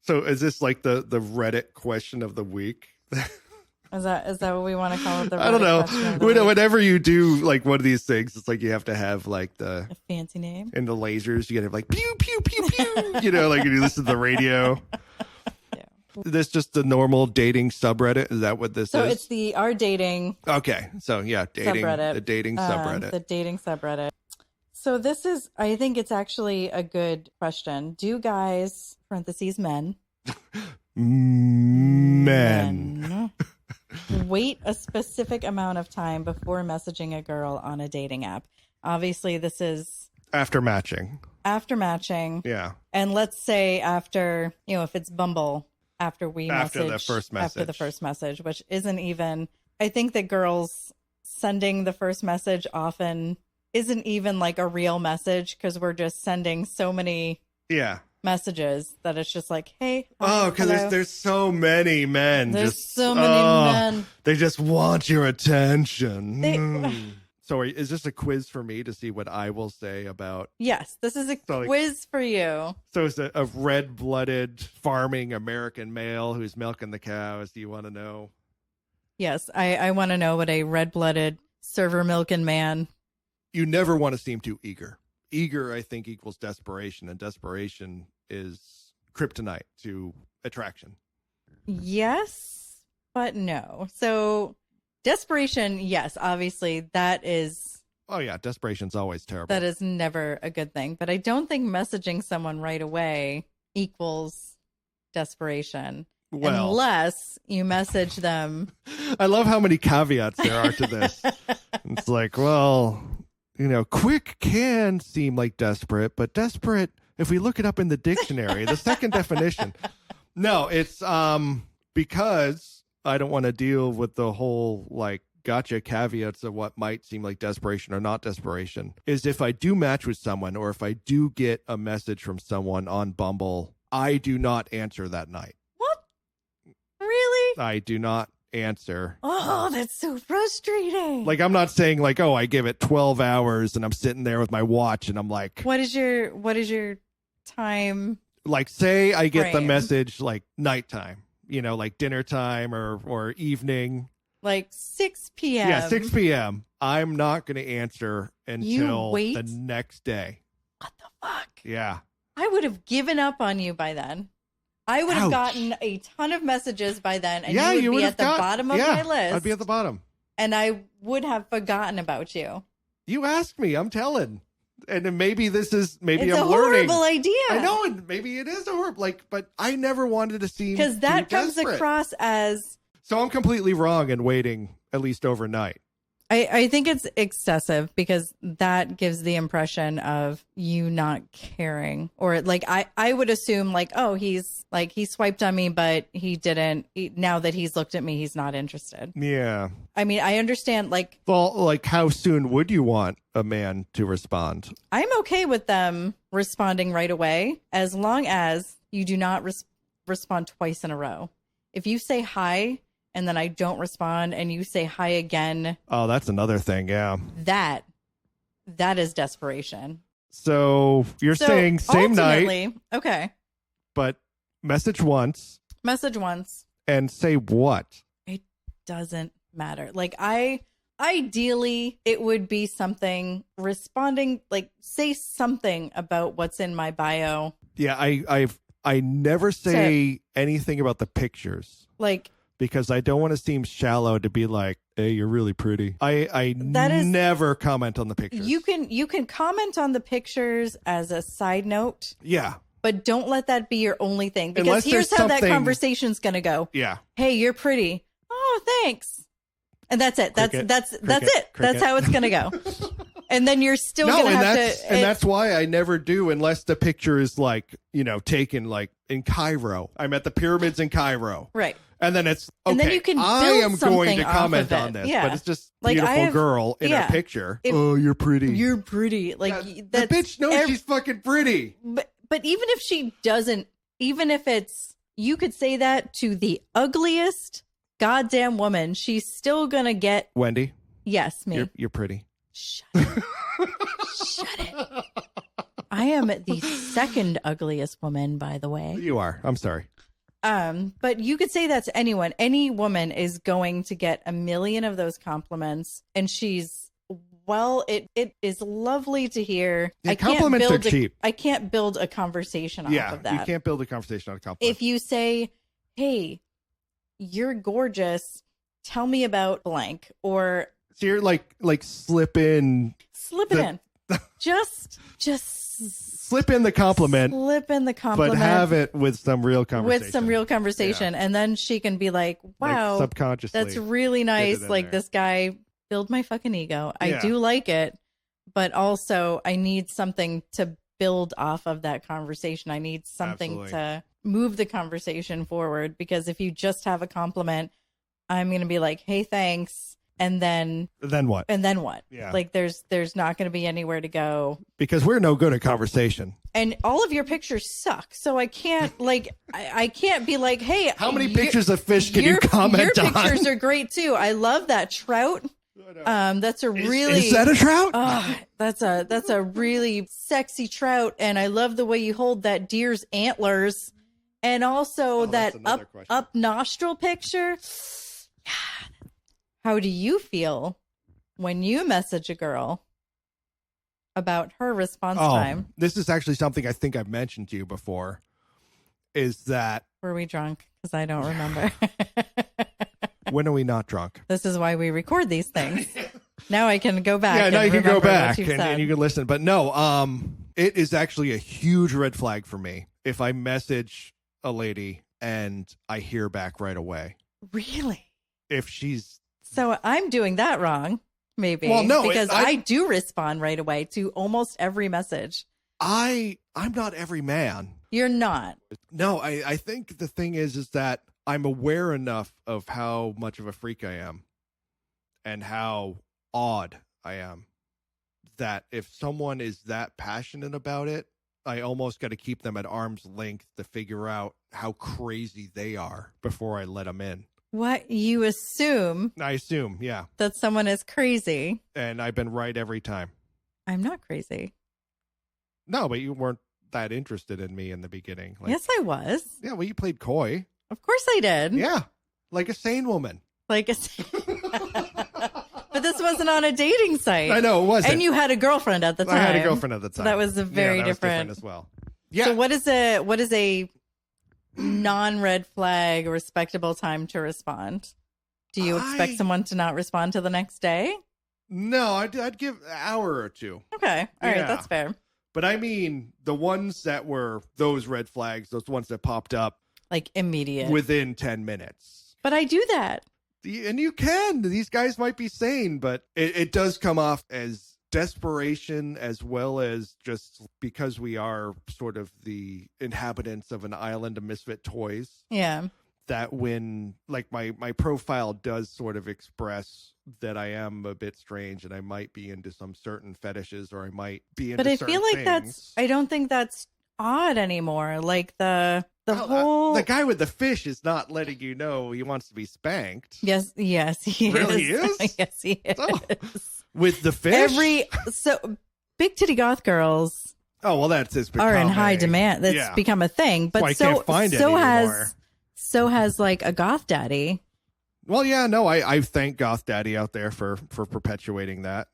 So is this like the Reddit question of the week? Is that what we want to call it? I don't know. Whenever you do like one of these things, it's like you have to have like a fancy name and the lasers. You got to have like pew pew pew pew. You know, like when you listen to the radio. Yeah. This just the normal dating subreddit. Is that what this is? So it's our dating. Okay. So yeah, dating subreddit. The dating subreddit. The dating subreddit. So this is. I think it's actually a good question. Do guys (parentheses men) men. wait a specific amount of time before messaging a girl on a dating app? Obviously, this is after matching. Yeah. And let's say after, if it's Bumble, after the first message, which isn't even, I think that girls sending the first message often isn't even like a real message because we're just sending so many messages that it's just like, hey. Because there's so many men. So many men. They just want your attention. So is this a quiz for me to see what I will say about? Yes, this is a quiz for you. So it's a red-blooded farming American male who's milking the cows. Do you want to know? Yes, I want to know what a red-blooded server milking man. You never want to seem too eager. Eager, I think, equals desperation, and desperation is kryptonite to attraction. Yes, but no. So desperation, yes, obviously that is. Oh yeah, desperation's always terrible. That is never a good thing. But I don't think messaging someone right away equals desperation. Well, unless you message them. I love how many caveats there are to this. It's like, well, quick can seem like desperate, but desperate, if we look it up in the dictionary, the second definition. No, it's because I don't want to deal with the whole like gotcha caveats of what might seem like desperation or not desperation, is if I do match with someone or if I do get a message from someone on Bumble, I do not answer that night. What? Really? I do not answer. Oh, that's so frustrating. Like, I'm not saying like, oh, I give it 12 hours and I'm sitting there with my watch and I'm like, what is your time? Like, say I get the message like nighttime, like dinner time or evening. Like 6 p.m. Yeah, 6 p.m. I'm not going to answer until the next day. What the fuck? Yeah. I would have given up on you by then. I would have gotten a ton of messages by then, and you would be at the bottom of my list. I'd be at the bottom. And I would have forgotten about you. You asked me. I'm telling. And then maybe I'm learning. It's a horrible idea. I know, and maybe it is a horrible, but I never wanted to seem because that comes desperate across as. So I'm completely wrong in waiting at least overnight. I think it's excessive because that gives the impression of you not caring, or like I would assume like, oh, he swiped on me, but he didn't. Now that he's looked at me, he's not interested. Yeah. I mean, I understand like how soon would you want a man to respond? I'm okay with them responding right away as long as you do not respond twice in a row. If you say hi and then I don't respond and you say hi again. Oh, that's another thing. Yeah. That is desperation. So you're saying same night. Okay. But message once. And say what? It doesn't matter. Like ideally it would be something responding, like say something about what's in my bio. Yeah. I never say anything about the pictures. Like, because I don't want to seem shallow to be like, hey, you're really pretty. I never comment on the pictures. You can comment on the pictures as a side note. Yeah. But don't let that be your only thing. Because here's how that conversation's going to go. Yeah. Hey, you're pretty. Oh, thanks. And that's it. That's it. Cricket. That's how it's going to go. And then you're still going to have to. And that's why I never do unless the picture is like, taken like in Cairo. I'm at the pyramids in Cairo. Right. And then it's, okay, and then you can I am going to comment on this, but it's just like beautiful girl in a picture. Oh, you're pretty. You're pretty. Like the bitch knows she's fucking pretty. But even if she doesn't, even if it's, you could say that to the ugliest goddamn woman, she's still going to get. Wendy? Yes, me. You're pretty. Shut it. Shut it. I am the second ugliest woman, by the way. You are. I'm sorry. But you could say that to anyone. Any woman is going to get a million of those compliments, and it is lovely to hear. Yeah, compliments are cheap. I can't build a conversation off of that. You can't build a conversation on a compliment. If you say, hey, you're gorgeous, tell me about blank, or so you're like slip it in. Just slip in the compliment. But have it with some real conversation. Yeah. And then she can be like, wow, subconsciously, that's really nice. Like, this guy filled my fucking ego. I do like it, but also I need something to build off of that conversation. I need something to move the conversation forward, because if you just have a compliment, I'm going to be like, hey, thanks. And then what? Yeah. Like, there's not going to be anywhere to go, because we're no good at conversation. And all of your pictures suck. So I can't I can't be like, hey, how many pictures of fish can you comment on? Your pictures are great too. I love that trout. That's a really is that a trout? Oh, that's a really sexy trout, and I love the way you hold that deer's antlers, and also that up nostril picture. How do you feel when you message a girl about her response time? This is actually something I think I've mentioned to you before. Is that, were we drunk? Because I don't remember. When are we not drunk? This is why we record these things. Now I can go back. Yeah, now you can go back and you can listen. But no, it is actually a huge red flag for me if I message a lady and I hear back right away. Really? If she's... So I'm doing that wrong, maybe. Well, no, because I do respond right away to almost every message. I'm not every man. You're not. No, I think the thing is that I'm aware enough of how much of a freak I am and how odd I am, that if someone is that passionate about it, I almost got to keep them at arm's length to figure out how crazy they are before I let them in. What? You assume? I assume, yeah. That someone is crazy. And I've been right every time. I'm not crazy. No, but you weren't that interested in me in the beginning. Yes, I was. Yeah, well, you played coy. Of course I did. Yeah, like a sane woman. But this wasn't on a dating site. I know, it wasn't. And you had a girlfriend at the time. I had a girlfriend at the time. So that was very that different. Was different as well. Yeah. So what is a non-red flag respectable time to respond? Do you expect someone to not respond till the next day? No, I'd give an hour or two. Okay. All right. That's fair. But I mean, the ones that were those red flags, those ones that popped up like immediate within 10 minutes. But I do that. And you can. These guys might be sane, but it does come off as desperation, as well as just because we are sort of the inhabitants of an island of misfit toys. Yeah. That when like my profile does sort of express that I am a bit strange and I might be into some certain fetishes, or I might be into certain feel like things. I don't think that's odd anymore. Like the guy with the fish is not letting you know he wants to be spanked. Yes, he really is. Yes, he is. Oh, with the fish, so big titty goth girls. Oh well, are in high demand. That's become a thing. But I can't find it anymore. So has like a goth daddy. Well, yeah, no, I thank goth daddy out there for perpetuating that.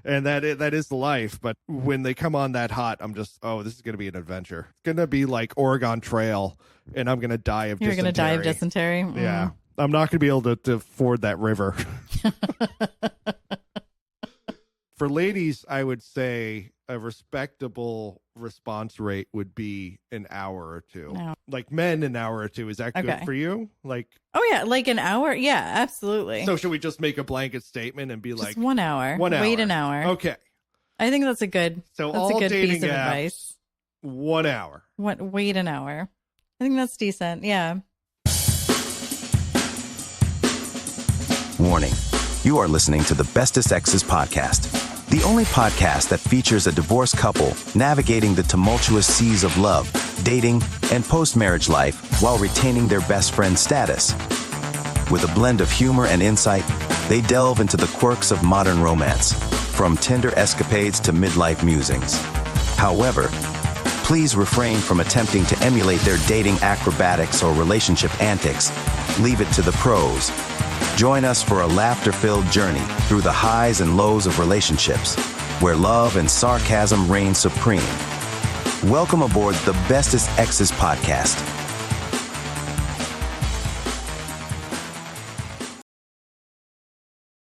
And that is the life. But when they come on that hot, I'm just, this is going to be an adventure. It's going to be like Oregon Trail, and I'm going to die of dysentery. You're going to die of dysentery? Mm. Yeah. I'm not going to be able to ford that river. For ladies, I would say a respectable response rate would be an hour or two. No. Like men, an hour or two. Is that good for you? Like, oh yeah, like an hour. Yeah, absolutely. So should we just make a blanket statement and be just like 1 hour? Wait an hour. Okay. I think that's a good. So that's all a good dating piece of apps, advice. 1 hour. Wait an hour. I think that's decent. Yeah. Warning. You are listening to the Bestest Exes Podcast, the only podcast that features a divorced couple navigating the tumultuous seas of love, dating, and post-marriage life while retaining their best friend status. With a blend of humor and insight, they delve into the quirks of modern romance, from tender escapades to midlife musings. However, Please refrain from attempting to emulate their dating acrobatics or relationship antics. Leave it to the pros. Join us for a laughter-filled journey through the highs and lows of relationships, where love and sarcasm reign supreme. Welcome aboard the Bestest Exes Podcast,